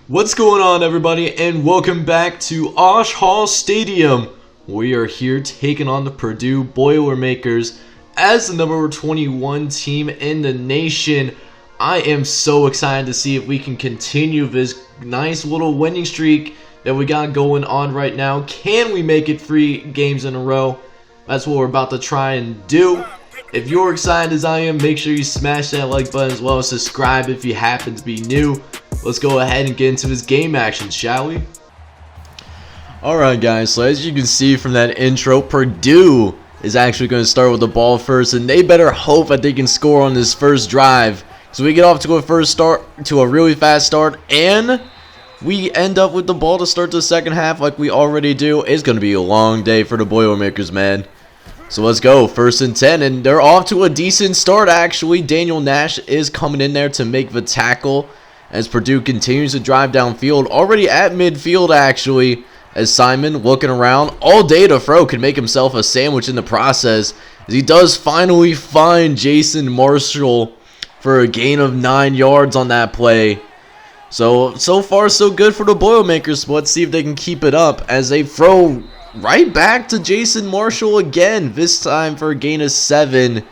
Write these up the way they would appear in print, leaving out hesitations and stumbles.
What's going on, everybody, and welcome back to Osh Hall Stadium. We are here taking on the Purdue Boilermakers as the number 21 team in the nation. I am so excited to see if we can continue this nice little winning streak that we got going on right now. Can we make it 3 games in a row? That's what we're about to try and do. If you're excited as I am, make sure you smash that like button as well as subscribe if you happen to be new. Let's go ahead and get into this game action, shall we? Alright guys, so as you can see from that intro, Purdue is actually going to start with the ball first, and they better hope that they can score on this first drive. So we get off to a really fast start, and we end up with the ball to start the second half like we already do. It's going to be a long day for the Boilermakers, man. So let's go, 1st and 10, and they're off to a decent start actually. Daniel Nash is coming in there to make the tackle as Purdue continues to drive downfield, already at midfield actually, as Simon looking around all day to throw, can make himself a sandwich in the process, as he does finally find Jason Marshall for a gain of 9 yards on that play. So far so good for the Boilermakers. Let's see if they can keep it up as they throw right back to Jason Marshall again, this time for a gain of 7.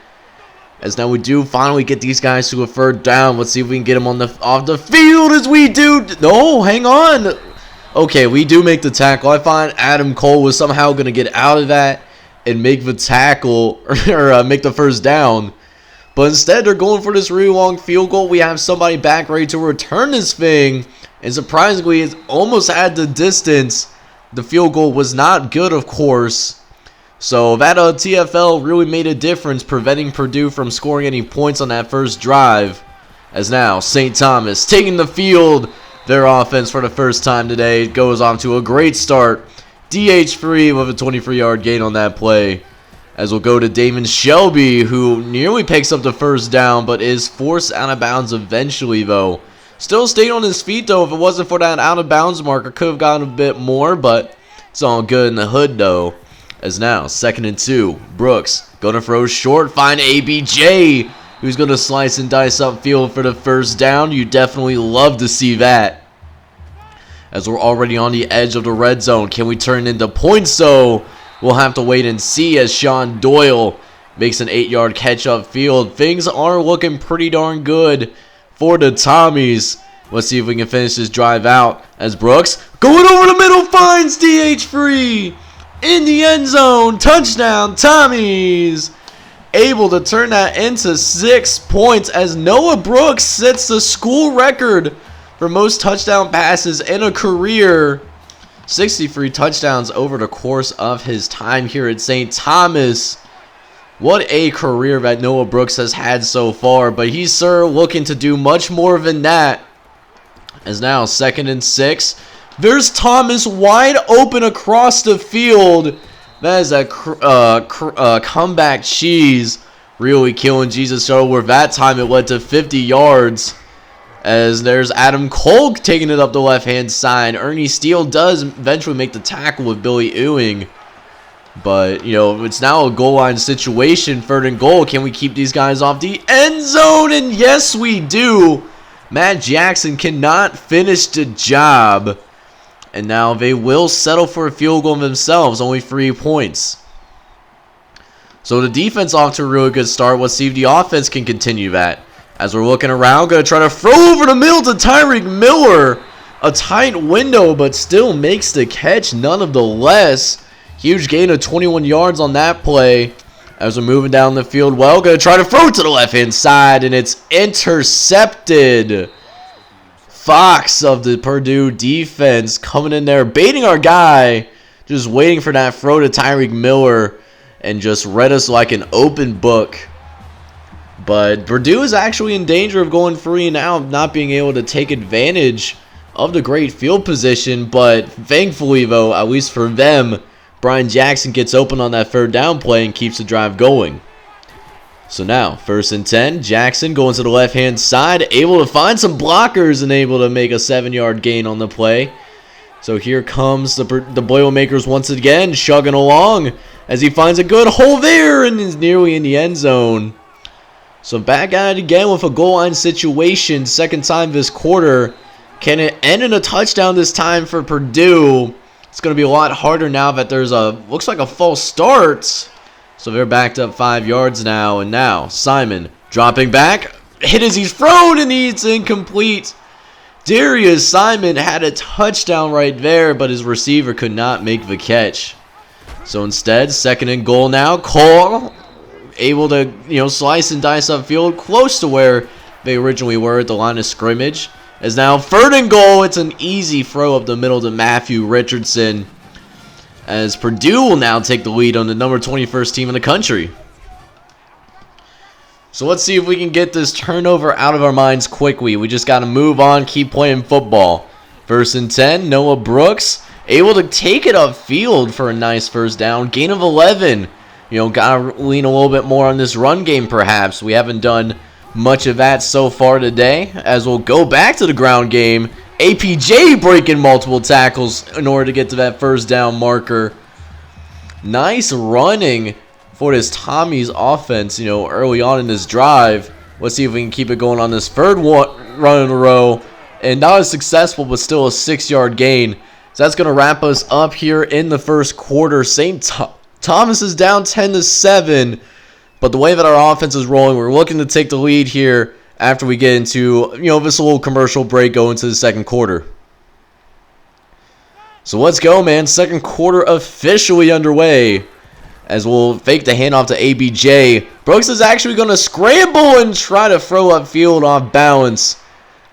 As now we do finally get these guys to a 3rd down. Let's see if we can get them off the field as we do. No, hang on. Okay, we do make the tackle. I find Adam Cole was somehow going to get out of that and make the tackle or make the 1st down. But instead, they're going for this really long field goal. We have somebody back ready to return this thing. And surprisingly, it's almost at the distance. The field goal was not good, of course. So that TFL really made a difference, preventing Purdue from scoring any points on that first drive. As now, St. Thomas taking the field. Their offense for the first time today goes on to a great start. DH3 with a 23-yard gain on that play. As we'll go to Damon Shelby, who nearly picks up the 1st down, but is forced out of bounds eventually, though. Still stayed on his feet, though. If it wasn't for that out of bounds marker, could have gotten a bit more, but it's all good in the hood, though. As now, 2nd and 2. Brooks going to throw short, find ABJ, who's going to slice and dice upfield for the 1st down. You definitely love to see that. As we're already on the edge of the red zone, can we turn into points, though? We'll have to wait and see as Sean Doyle makes an 8-yard catch upfield. Things are looking pretty darn good for the Tommies. Let's see if we can finish this drive out as Brooks going over the middle finds DH3 in the end zone. Touchdown Tommies. Able to turn that into 6 points as Noah Brooks sets the school record for most touchdown passes in a career. 63 touchdowns over the course of his time here at St. Thomas. What a career that Noah Brooks has had so far, but he's looking to do much more than that. As now 2nd and 6. There's Thomas wide open across the field. That is a comeback cheese. Really killing Jesus Shuttle, where that time it led to 50 yards. As there's Adam Cole taking it up the left-hand side. Ernie Steele does eventually make the tackle with Billy Ewing. But, you know, it's now a goal line situation. 3rd and goal. Can we keep these guys off the end zone? And yes, we do. Matt Jackson cannot finish the job. And now they will settle for a field goal themselves. Only 3 points. So the defense off to a really good start. Let's see if the offense can continue that. As we're looking around, going to try to throw over the middle to Tyreek Miller. A tight window, but still makes the catch none of the less. Huge gain of 21 yards on that play. As we're moving down the field, well, going to try to throw it to the left-hand side, and it's intercepted. Fox of the Purdue defense coming in there, baiting our guy. Just waiting for that throw to Tyreek Miller, and just read us like an open book. But Purdue is actually in danger of going free now, not being able to take advantage of the great field position. But thankfully, though, at least for them, Brian Jackson gets open on that 3rd down play and keeps the drive going. So now, 1st and 10, Jackson going to the left-hand side, able to find some blockers and able to make a 7-yard gain on the play. So here comes the Boilermakers once again, chugging along as he finds a good hole there and is nearly in the end zone. So back at it again with a goal line situation, 2nd time this quarter. Can it end in a touchdown this time for Purdue? It's going to be a lot harder now that there's looks like a false start. So they're backed up 5 yards now. And now Simon dropping back. Hit as he's thrown, and it's incomplete. Darius Simon had a touchdown right there, but his receiver could not make the catch. So instead, 2nd and goal now. Cole able to, slice and dice upfield, close to where they originally were at the line of scrimmage. As now 3rd and goal, it's an easy throw up the middle to Matthew Richardson. As Purdue will now take the lead on the number 21st team in the country. So let's see if we can get this turnover out of our minds quickly. We just got to move on, keep playing football. 1st and 10, Noah Brooks able to take it upfield for a nice first down. Gain of 11. Got to lean a little bit more on this run game perhaps. We haven't done much of that so far today, as we'll go back to the ground game. APJ breaking multiple tackles in order to get to that first down marker. Nice running for this Tommies offense, early on in this drive. Let's see if we can keep it going on this 3rd run in a row. And not as successful, but still a 6-yard gain. So that's going to wrap us up here in the first quarter. St. Thomas is down 10-7. But the way that our offense is rolling, we're looking to take the lead here after we get into, this little commercial break going to the 2nd quarter. So let's go, man. 2nd quarter officially underway. As we'll fake the handoff to ABJ. Brooks is actually going to scramble and try to throw upfield off balance.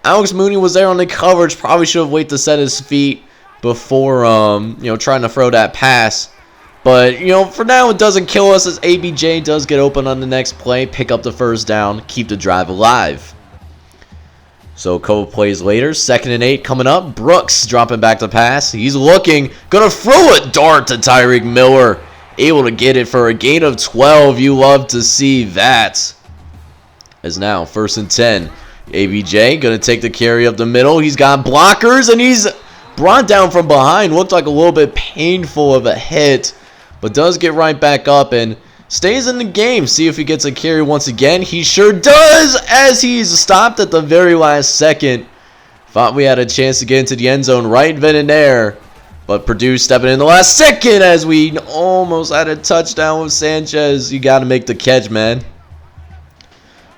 Alex Mooney was there on the coverage. Probably should have waited to set his feet before, trying to throw that pass. But, for now it doesn't kill us as ABJ does get open on the next play. Pick up the first down. Keep the drive alive. So a couple plays later. 2nd and 8 coming up. Brooks dropping back to pass. He's looking. Going to throw a dart to Tyreek Miller. Able to get it for a gain of 12. You love to see that. As now 1st and 10. ABJ going to take the carry up the middle. He's got blockers and he's brought down from behind. Looked like a little bit painful of a hit, but does get right back up and stays in the game. See if he gets a carry once again. He sure does, as he's stopped at the very last second. Thought we had a chance to get into the end zone right then and there. But Purdue stepping in the last second as we almost had a touchdown with Sanchez. You got to make the catch, man.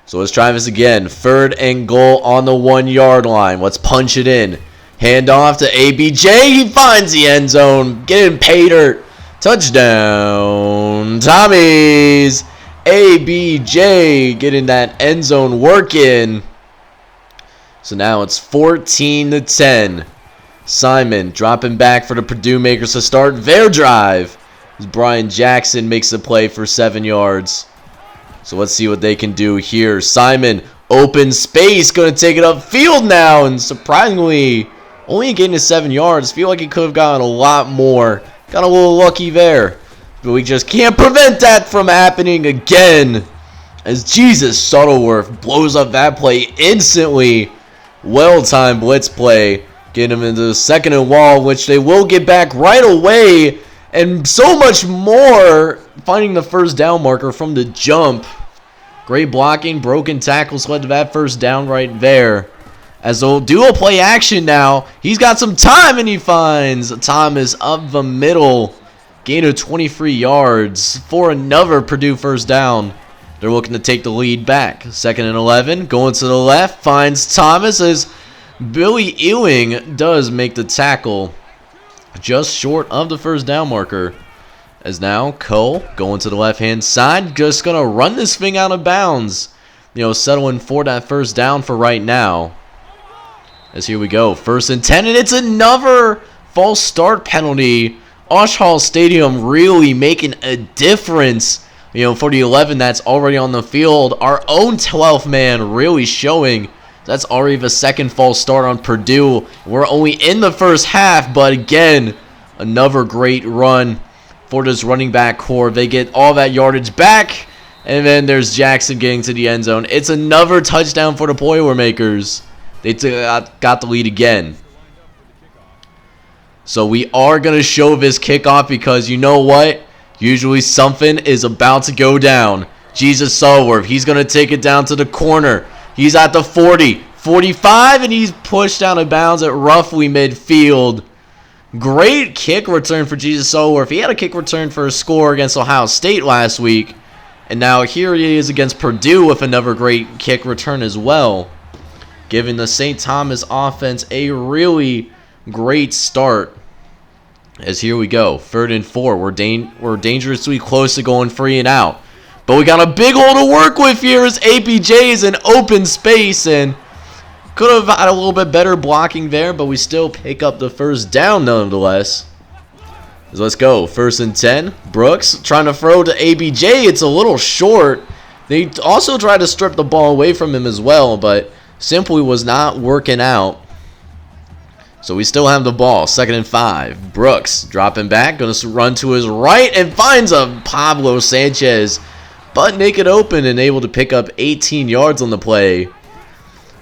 So let's try this again. 3rd and goal on the 1-yard line. Let's punch it in. Hand off to ABJ. He finds the end zone. Getting pay dirt. Touchdown. Tommies. ABJ getting that end zone work in. So now it's 14-10. Simon dropping back for the Purdue Makers to start their drive. As Brian Jackson makes the play for 7 yards. So let's see what they can do here. Simon, open space, going to take it upfield now. And surprisingly, only getting to 7 yards. Feel like he could have gotten a lot more. Got a little lucky there. But we just can't prevent that from happening again. As Jesus Shuttleworth blows up that play instantly. Well-timed blitz play. Getting them into the 2nd and wall, which they will get back right away. And so much more. Finding the first down marker from the jump. Great blocking. Broken tackles led to that first down right there. As they'll do a play action now. He's got some time and he finds Thomas up the middle. Gain of 23 yards for another Purdue first down. They're looking to take the lead back. 2nd and 11. Going to the left. Finds Thomas as Billy Ewing does make the tackle. Just short of the first down marker. As now Cole going to the left-hand side. Just going to run this thing out of bounds. Settling for that first down for right now. As here we go. 1st and 10. And it's another false start penalty. Osh Hall Stadium really making a difference. For the 11 that's already on the field. Our own 12th man really showing. That's already the 2nd false start on Purdue. We're only in the first half, but again, another great run for this running back core. They get all that yardage back, and then there's Jackson getting to the end zone. It's another touchdown for the Boilermakers. They got the lead again. So we are going to show this kickoff because you know what? Usually something is about to go down. Jesus Shuttleworth, he's going to take it down to the corner. He's at the 40, 45, and he's pushed out of bounds at roughly midfield. Great kick return for Jesus Sulworth. He had a kick return for a score against Ohio State last week. And now here he is against Purdue with another great kick return as well, giving the St. Thomas offense a really great start. As here we go, 3rd and 4. We're dangerously close to going 3 and out. But we got a big hole to work with here as APJ is in open space, and could have had a little bit better blocking there, but we still pick up the first down nonetheless. So let's go. 1st and 10. Brooks trying to throw to ABJ. It's a little short. They also tried to strip the ball away from him as well, but simply was not working out. So we still have the ball. 2nd and 5. Brooks dropping back. Going to run to his right and finds a Pablo Sanchez butt naked open and able to pick up 18 yards on the play.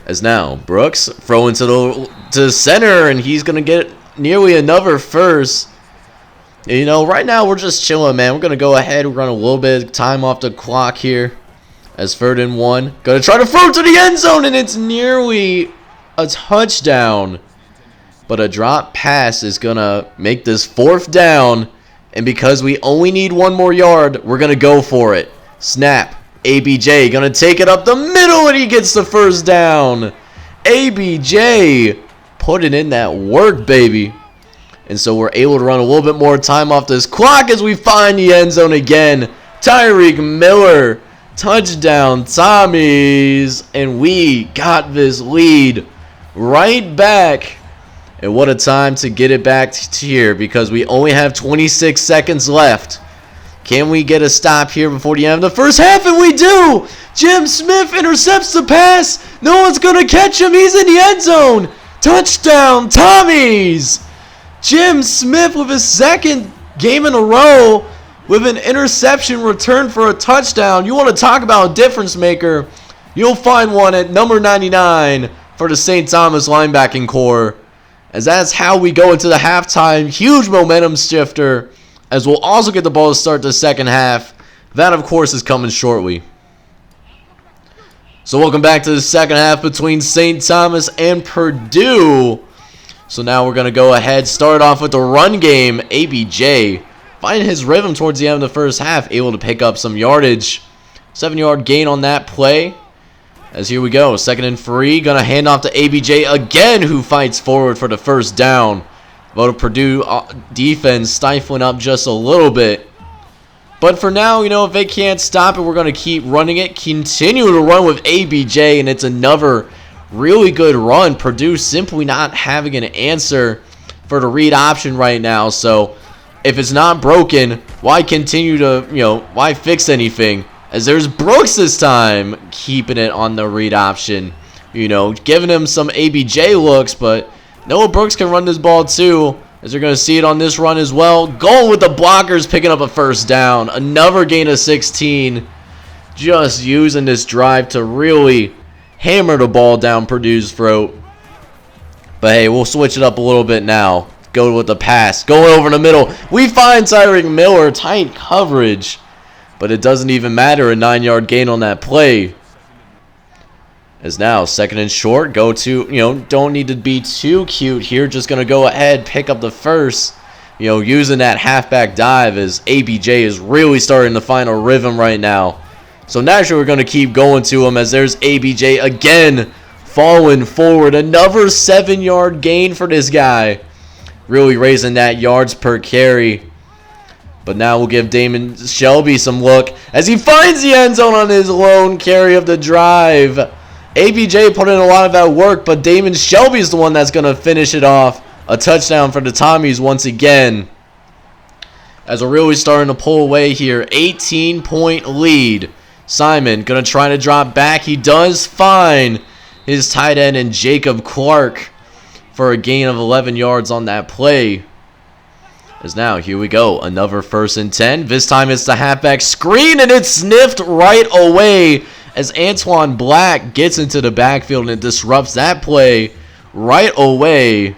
As now Brooks throwing to the center, and he's going to get nearly another first. You know, right now we're just chilling, man. We're going to go ahead. We're running a little bit of time off the clock here. As 3rd and 1. Going to try to throw to the end zone, and it's nearly a touchdown. But a drop pass is going to make this 4th down. And because we only need 1 more yard, we're going to go for it. Snap. ABJ going to take it up the middle, and he gets the first down. ABJ putting in that work, baby. And so we're able to run a little bit more time off this clock as we find the end zone again. Tyreek Miller, touchdown Tommies, and we got this lead right back. And what a time to get it back here, because we only have 26 seconds left. Can we get a stop here before the end of the first half? And we do! Jim Smith intercepts the pass. No one's going to catch him. He's in the end zone. Touchdown, Tommies! Jim Smith with his 2nd game in a row with an interception return for a touchdown. You want to talk about a difference maker? You'll find one at number 99 for the St. Thomas linebacking core. As that's how we go into the halftime. Huge momentum shifter, as we'll also get the ball to start the 2nd half. That, of course, is coming shortly. So welcome back to the 2nd half between St. Thomas and Purdue. So now we're going to go ahead, start off with the run game. ABJ finding his rhythm towards the end of the first half, able to pick up some yardage. 7-yard gain on that play. As here we go, 2nd and 3. Going to hand off to ABJ again, who fights forward for the first down. But Purdue defense stifling up just a little bit. But for now, you know, if they can't stop it, we're going to keep running it. Continue to run with ABJ, and it's another really good run. Purdue simply not having an answer for the read option right now. So if it's not broken, why continue to, why fix anything? As there's Brooks this time, keeping it on the read option. Giving him some ABJ looks, but Noah Brooks can run this ball too, as they're going to see it on this run as well. Going with the blockers, picking up a first down. Another gain of 16. Just using this drive to really hammer the ball down Purdue's throat. But hey, we'll switch it up a little bit now. Go with the pass. Going over in the middle. We find Tyreek Miller. Tight coverage. But it doesn't even matter. A 9-yard gain on that play. As now, 2nd and short. Go to, don't need to be too cute here. Just going to go ahead, pick up the first. Using that halfback dive, as ABJ is really starting to find a rhythm right now. So naturally, we're going to keep going to him, as there's ABJ again falling forward. Another 7-yard gain for this guy. Really raising that yards per carry. But now we'll give Damon Shelby some look as he finds the end zone on his lone carry of the drive. ABJ put in a lot of that work, but Damon Shelby is the one that's going to finish it off. A touchdown for the Tommies once again. As we're really starting to pull away here. 18-point lead. Simon going to try to drop back. He does find his tight end in Jacob Clark for a gain of 11 yards on that play. As now, here we go. Another 1st and 10. This time it's the halfback screen, and it's sniffed right away as Antoine Black gets into the backfield and disrupts that play right away.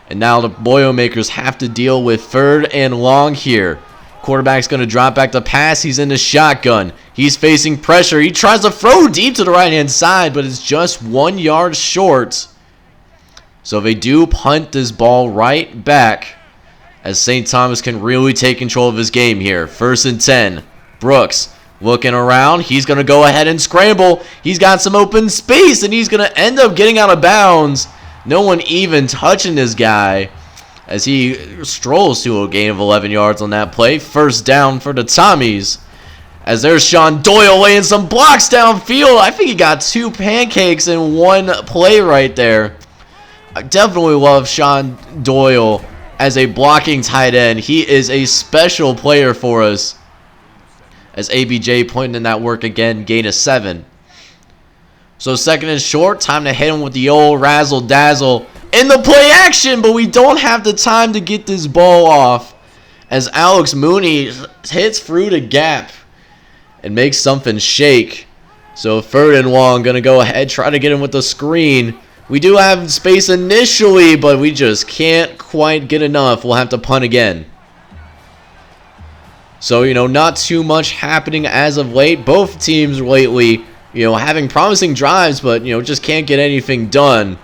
And now the Boilermakers have to deal with 3rd and long here. Quarterback's going to drop back to pass. He's in the shotgun. He's facing pressure. He tries to throw deep to the right-hand side, but it's just 1 yard short. So they do punt this ball right back, as St. Thomas can really take control of his game here. 1st and 10. Brooks looking around. He's going to go ahead and scramble. He's got some open space, and he's going to end up getting out of bounds. No one even touching this guy, as he strolls to a gain of 11 yards on that play. 1st down for the Tommies, as there's Sean Doyle laying some blocks downfield. I think he got 2 pancakes in one play right there. I definitely love Sean Doyle as a blocking tight end. He is a special player for us. As ABJ pointing in that work again, gain of 7. So 2nd and short, time to hit him with the old razzle dazzle in the play action, but we don't have the time to get this ball off, as Alex Mooney hits through the gap and makes something shake. So 3rd and long, gonna go ahead, try to get him with the screen. We do have space initially, but we just can't quite get enough. We'll have to punt again. So, not too much happening as of late. Both teams lately, having promising drives, but, just can't get anything done.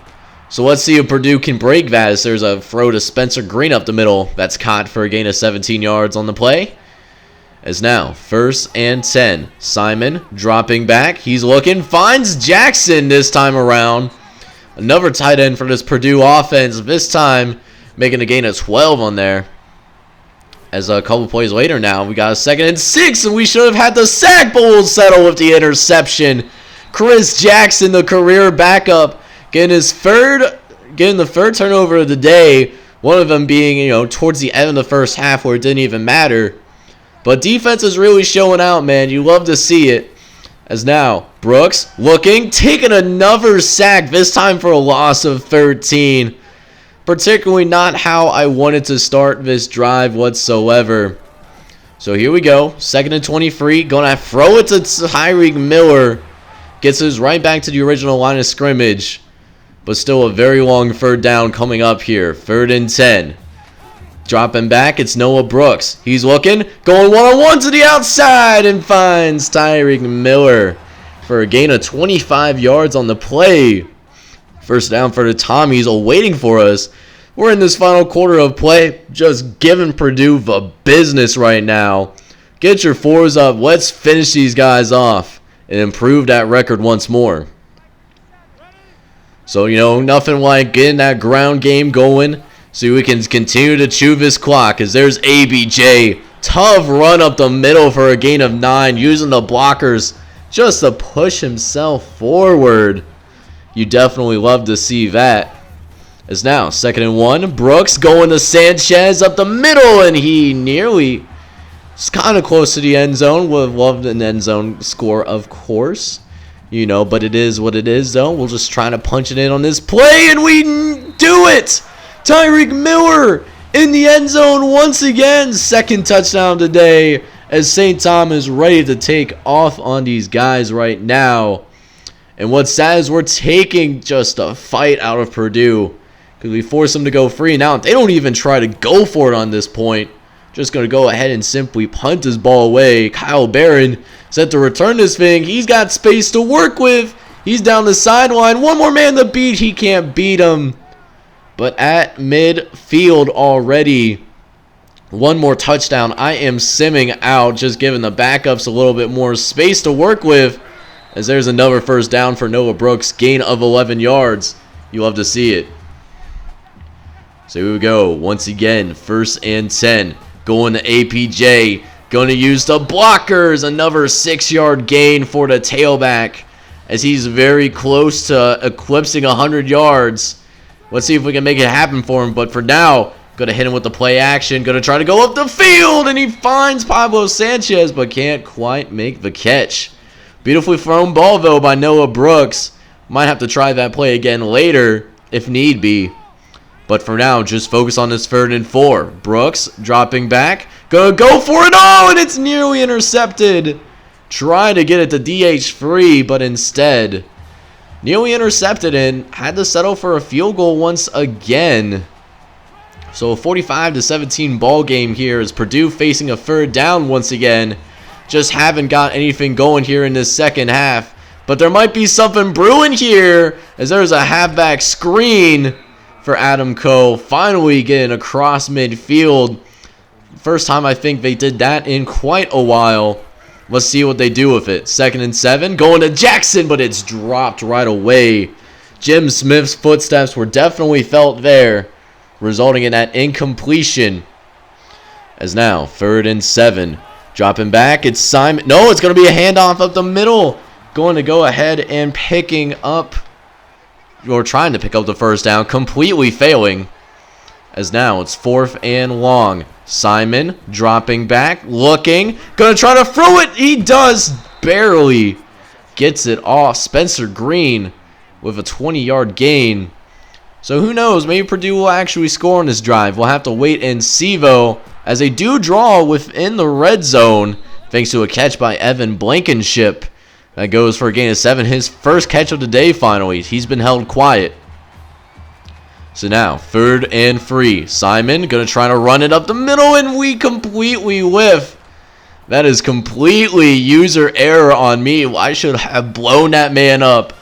So let's see if Purdue can break that, as there's a throw to Spencer Green up the middle. That's caught for a gain of 17 yards on the play. As now, 1st and 10. Simon dropping back. He's looking, finds Jackson this time around. Another tight end for this Purdue offense, this time making a gain of 12 on there. As a couple plays later now, we got a 2nd and 6, and we should have had the sack, but we'll settle with the interception. Chris Jackson, the career backup, getting the 3rd turnover of the day. One of them being, towards the end of the 1st half where it didn't even matter. But defense is really showing out, man. You love to see it. As now, Brooks looking, taking another sack, this time for a loss of 13. Particularly not how I wanted to start this drive whatsoever. So here we go. 2nd and 23. Gonna throw it to Tyreek Miller. Gets us right back to the original line of scrimmage. But still a very long 3rd down coming up here. 3rd and 10. Dropping back, it's Noah Brooks. He's looking, going one-on-one to the outside, and finds Tyreek Miller for a gain of 25 yards on the play. 1st down for the Tommies, awaiting for us. We're in this final quarter of play, just giving Purdue the business right now. Get your 4s up. Let's finish these guys off and improve that record once more. So, nothing like getting that ground game going so we can continue to chew this clock, as there's ABJ. Tough run up the middle for a gain of 9, using the blockers just to push himself forward. You definitely love to see that. As now, 2nd and 1. Brooks going to Sanchez up the middle, and he nearly is kind of close to the end zone. Would have loved an end zone score, of course. But it is what it is, though. We'll just try to punch it in on this play, and we do it! Tyreek Miller in the end zone once again. 2nd touchdown today, as St. Thomas ready to take off on these guys right now. And what's sad is we're taking just a fight out of Purdue, because we force them to go free. Now they don't even try to go for it on this point. Just going to go ahead and simply punt his ball away. Kyle Barron set to return this thing. He's got space to work with. He's down the sideline. One more man to beat. He can't beat him. But at midfield already, one more touchdown. I am simming out, just giving the backups a little bit more space to work with, as there's another 1st down for Noah Brooks. Gain of 11 yards. You love to see it. So here we go. Once again, 1st and 10. Going to APJ. Going to use the blockers. Another 6-yard gain for the tailback, as he's very close to eclipsing 100 yards. Let's see if we can make it happen for him. But for now, going to hit him with the play action. Going to try to go up the field, and he finds Pablo Sanchez, but can't quite make the catch. Beautifully thrown ball, though, by Noah Brooks. Might have to try that play again later, if need be. But for now, just focus on this 3rd and 4. Brooks dropping back. Gonna go for it all, and it's nearly intercepted. Trying to get it to DH3, but instead nearly intercepted and had to settle for a field goal once again. So a 45-17 ball game here as Purdue facing a third down once again. Just haven't got anything going here in this second half. But there might be something brewing here as there's a halfback screen for Adam Coe. Finally getting across midfield. First time I think they did that in quite a while. Let's see what they do with it. 2nd and 7. Going to Jackson, but it's dropped right away. Jim Smith's footsteps were definitely felt there, resulting in that incompletion. As now, 3rd and 7. Dropping back, it's Simon. No, it's going to be a handoff up the middle. Going to go ahead and picking up, or trying to pick up the first down, completely failing. As now, it's 4th and long. Simon dropping back, looking, going to try to throw it. He does, barely gets it off. Spencer Green with a 20-yard gain. So who knows, maybe Purdue will actually score on this drive. We'll have to wait and see, though, as they do draw within the red zone, thanks to a catch by Evan Blankenship. That goes for a gain of 7. His first catch of the day, finally. He's been held quiet. So now, 3rd and 3. Simon going to try to run it up the middle, and we completely whiff. That is completely user error on me. I should have blown that man up.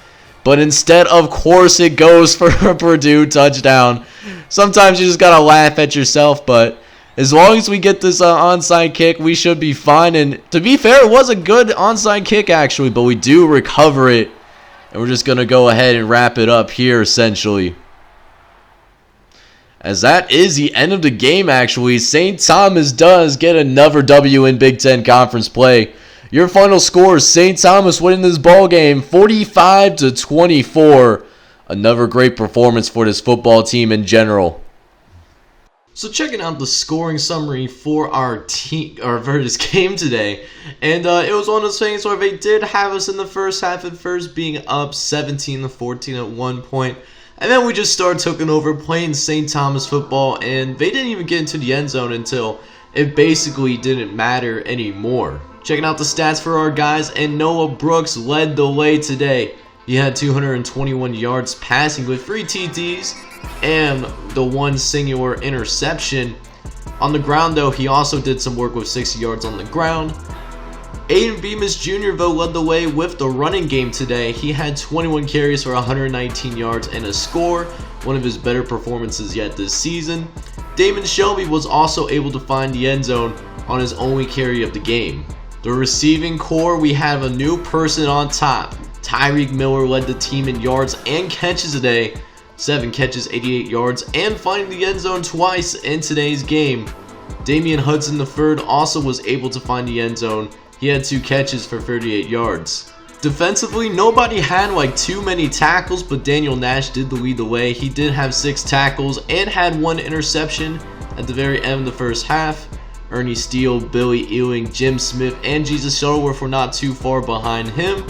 But instead, of course, it goes for a Purdue touchdown. Sometimes you just got to laugh at yourself, but as long as we get this onside kick, we should be fine. And to be fair, it was a good onside kick, actually, but we do recover it. And we're just going to go ahead and wrap it up here, essentially. As that is the end of the game, actually. St. Thomas does get another W in Big Ten Conference play. Your final score is St. Thomas winning this ball game 45-24. Another great performance for this football team in general. So checking out the scoring summary for our team, or for this game today, and it was one of those things where they did have us in the first half at first, being up 17-14 at one point. And then we just started taking over, playing St. Thomas football, and they didn't even get into the end zone until it basically didn't matter anymore. Checking out the stats for our guys, and Noah Brooks led the way today. He had 221 yards passing with 3 TDs and the 1 singular interception. On the ground, though, he also did some work with 60 yards on the ground. Aiden Bemis Jr., though, led the way with the running game today. He had 21 carries for 119 yards and a score, one of his better performances yet this season. Damon Shelby was also able to find the end zone on his only carry of the game. The receiving core, we have a new person on top. Tyreek Miller led the team in yards and catches today. 7 catches, 88 yards, and finding the end zone twice in today's game. Damian Hudson III also was able to find the end zone. He had 2 catches for 38 yards. Defensively, nobody had too many tackles, but Daniel Nash did lead the way. He did have 6 tackles and had 1 interception at the very end of the first half. Ernie Steele, Billy Ewing, Jim Smith, and Jesus Shuttleworth were not too far behind him.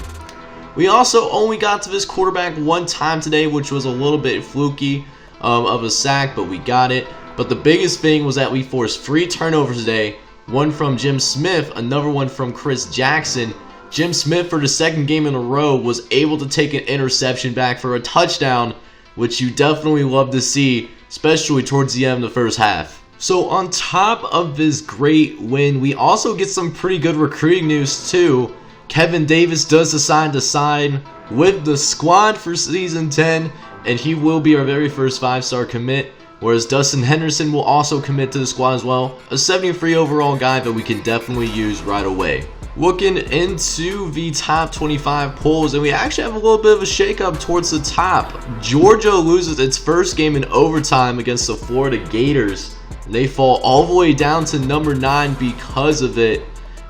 We also only got to this quarterback 1 time today, which was a little bit fluky of a sack, but we got it. But the biggest thing was that we forced 3 turnovers today. 1 from Jim Smith, another one from Chris Jackson. Jim Smith, for the 2nd game in a row, was able to take an interception back for a touchdown, which you definitely love to see, especially towards the end of the first half. So on top of this great win, we also get some pretty good recruiting news too. Kevin Davis does decide to sign with the squad for Season 10, and he will be our very first 5-star commit, whereas Dustin Henderson will also commit to the squad as well, a 73 overall guy that we can definitely use right away. Looking into the top 25 polls, and we actually have a little bit of a shakeup towards the top. Georgia loses its first game in overtime against the Florida Gators. They fall all the way down to number 9 because of it.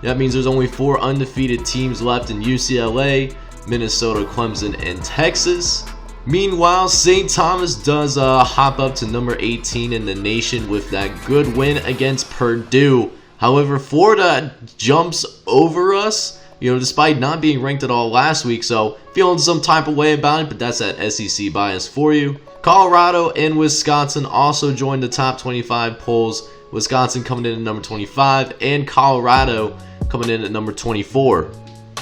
That means there's only 4 undefeated teams left in UCLA, Minnesota, Clemson, and Texas. Meanwhile, St. Thomas does hop up to number 18 in the nation with that good win against Purdue. However, Florida jumps over us, despite not being ranked at all last week, so feeling some type of way about it, but that's that SEC bias for you. Colorado and Wisconsin also joined the top 25 polls. Wisconsin coming in at number 25 and Colorado coming in at number 24.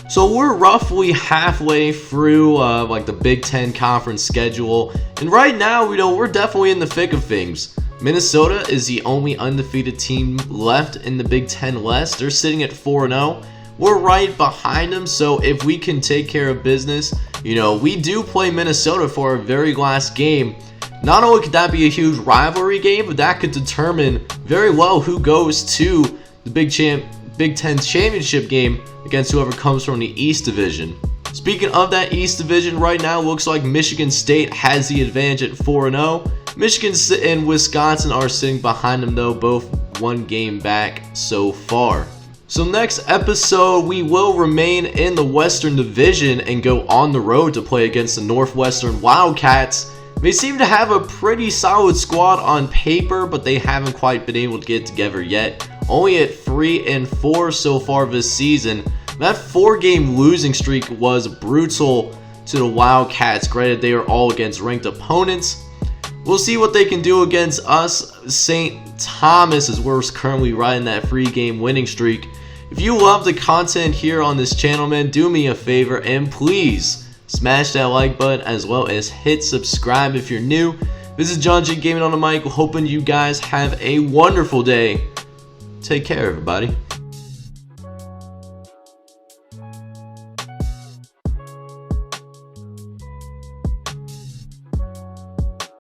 So we're roughly halfway through the Big Ten conference schedule, and right now, we're definitely in the thick of things. Minnesota is the only undefeated team left in the Big Ten West. They're sitting at 4-0. We're right behind them, so if we can take care of business, we do play Minnesota for our very last game. Not only could that be a huge rivalry game, but that could determine very well who goes to the Big Ten championship game against whoever comes from the East Division. Speaking of that East Division, right now looks like Michigan State has the advantage at 4-0. Michigan and Wisconsin are sitting behind them though, both one game back so far. So next episode, we will remain in the Western Division and go on the road to play against the Northwestern Wildcats. They seem to have a pretty solid squad on paper, but they haven't quite been able to get it together yet. Only at 3-4 so far this season. That 4-game losing streak was brutal to the Wildcats. Granted, they are all against ranked opponents. We'll see what they can do against us. St. Thomas is where we're currently riding that 3-game winning streak. If you love the content here on this channel, man, do me a favor and please smash that like button as well as hit subscribe if you're new. This is John G Gaming on the mic. Hoping you guys have a wonderful day. Take care, everybody.